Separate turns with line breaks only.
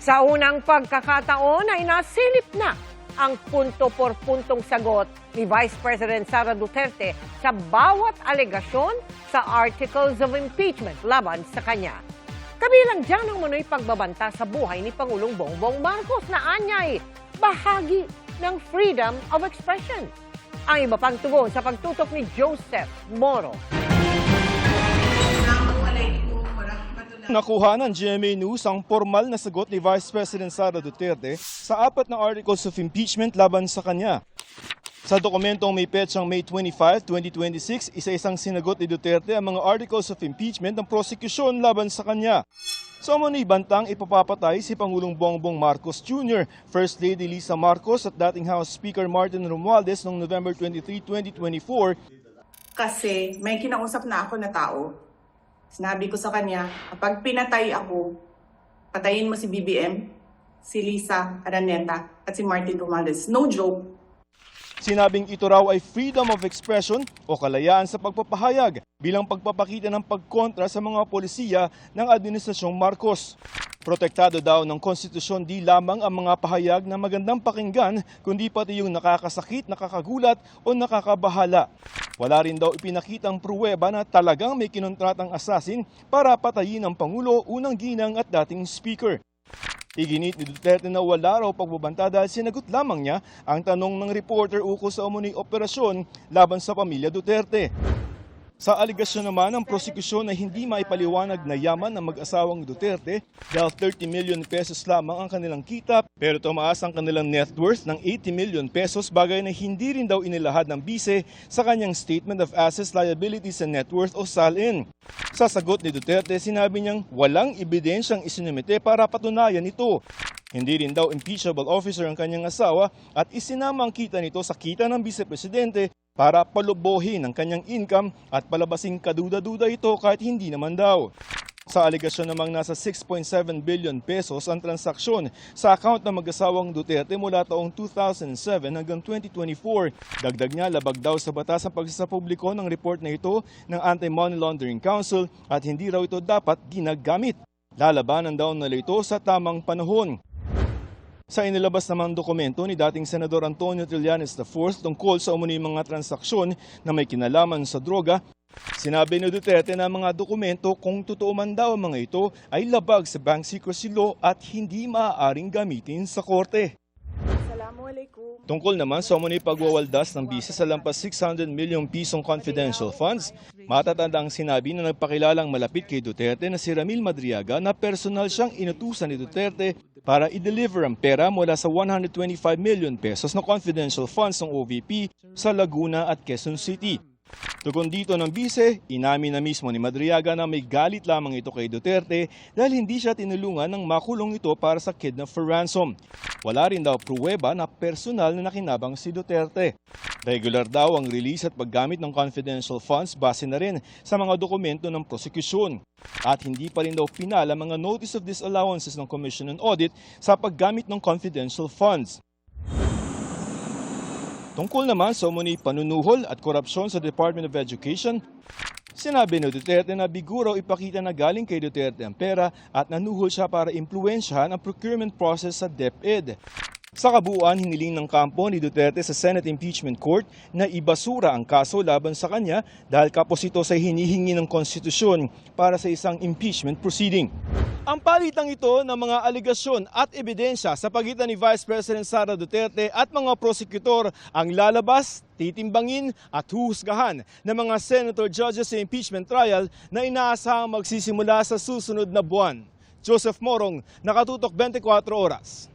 Sa unang pagkakataon ay nasilip na ang punto-por-puntong sagot ni Vice President Sara Duterte sa bawat alegasyon sa Articles of Impeachment laban sa kanya. Kabilang dyan ang manoy pagbabanta sa buhay ni Pangulong Bongbong Marcos na anyay bahagi ng freedom of expression. Ang iba pang tugon sa pagtutok ni Joseph Moro.
Nakuha ng GMA News ang formal na sagot ni Vice President Sara Duterte sa 4 na articles of impeachment laban sa kanya. Sa dokumentong may petsang May 25, 2026, isa-isang sinagot ni Duterte ang mga articles of impeachment ng prosekusyon laban sa kanya. Sa umunay bantang ipapapatay si Pangulong Bongbong Marcos Jr., First Lady Lisa Marcos at dating House Speaker Martin Romualdez noong November 23, 2024.
Kasi may kinausap na ako na tao. Sinabi ko sa kanya, kapag pinatay ako, patayin mo si BBM, si Lisa Araneta at si Martin Romualdez. No joke.
Sinabing ito raw ay freedom of expression o kalayaan sa pagpapahayag bilang pagpapakita ng pagkontra sa mga polisiya ng Administrasyong Marcos. Protektado daw ng konstitusyon di lamang ang mga pahayag na magandang pakinggan, kundi pati yung nakakasakit, nakakagulat o nakakabahala. Wala rin daw ipinakitang pruweba na talagang may kinontratang assassin para patayin ang Pangulo, unang ginang at dating speaker. Iginit ni Duterte na wala raw pagbabanta dahil sinagot lamang niya ang tanong ng reporter ukol sa umunoy operasyon laban sa pamilya Duterte. Sa aligasyon naman ng prosekusyon na hindi maipaliwanag na yaman ng mag-asawang Duterte dahil 30 million pesos lamang ang kanilang kita pero tumaas ang kanilang net worth ng 80 million pesos, bagay na hindi rin daw inilahad ng bise sa kanyang Statement of Assets, Liabilities and Net Worth o SALN. Sa sagot ni Duterte, sinabi niyang walang ebidensyang isinumite para patunayan ito. Hindi rin daw impeachable officer ang kanyang asawa at isinama ang kita nito sa kita ng vice-presidente para palubohin ang kanyang income at palabasing kaduda-duda ito kahit hindi naman daw. Sa alegasyon namang nasa 6.7 billion pesos ang transaksyon sa account ng mag-asawang Duterte mula taong 2007 hanggang 2024. Dagdag niya, labag daw sa batas ang pagsasapubliko ng report na ito ng Anti-Money Laundering Council at hindi raw ito dapat ginagamit. Lalabanan daw nila ito sa tamang panahon. Sa inilabas namang dokumento ni dating Senador Antonio Trillanes IV tungkol sa umunoy mga transaksyon na may kinalaman sa droga, sinabi ni Duterte na mga dokumento kung totoo man daw ang mga ito ay labag sa Bank Secrecy Law at hindi maaaring gamitin sa korte. Tungkol naman sa umunoy pagwawaldas ng bise sa lampas 600 milyong pisong confidential funds, matatandang sinabi na nagpakilalang malapit kay Duterte na si Ramil Madriaga na personal siyang inutusan ni Duterte para i-deliver ang pera mula sa 125 million pesos na confidential funds ng OVP sa Laguna at Quezon City. Tugon dito ng bise, inamin na mismo ni Madriaga na may galit lamang ito kay Duterte dahil hindi siya tinulungan ng makulong ito para sa kidnap for ransom. Wala rin daw pruweba na personal na nakinabang si Duterte. Regular daw ang release at paggamit ng confidential funds base na rin sa mga dokumento ng prosekusyon. At hindi pa rin daw pinala mga notice of disallowances ng Commission on Audit sa paggamit ng confidential funds. Tungkol naman sa umunoy panunuhol at korupsyon sa Department of Education, sinabi ni Duterte na biguro ipakita na galing kay Duterte ang pera at nanuhol siya para impluwensyahan ang procurement process sa DepEd. Sa kabuuan, hiniling ng kampo ni Duterte sa Senate Impeachment Court na ibasura ang kaso laban sa kanya dahil kapos ito sa hinihingi ng konstitusyon para sa isang impeachment proceeding. Ang palitang ito ng mga aligasyon at ebidensya sa pagitan ni Vice President Sara Duterte at mga prosekutor ang lalabas, titimbangin at huhusgahan ng mga senator judges sa impeachment trial na inaasahang magsisimula sa susunod na buwan. Joseph Morong, Nakatutok 24 Oras.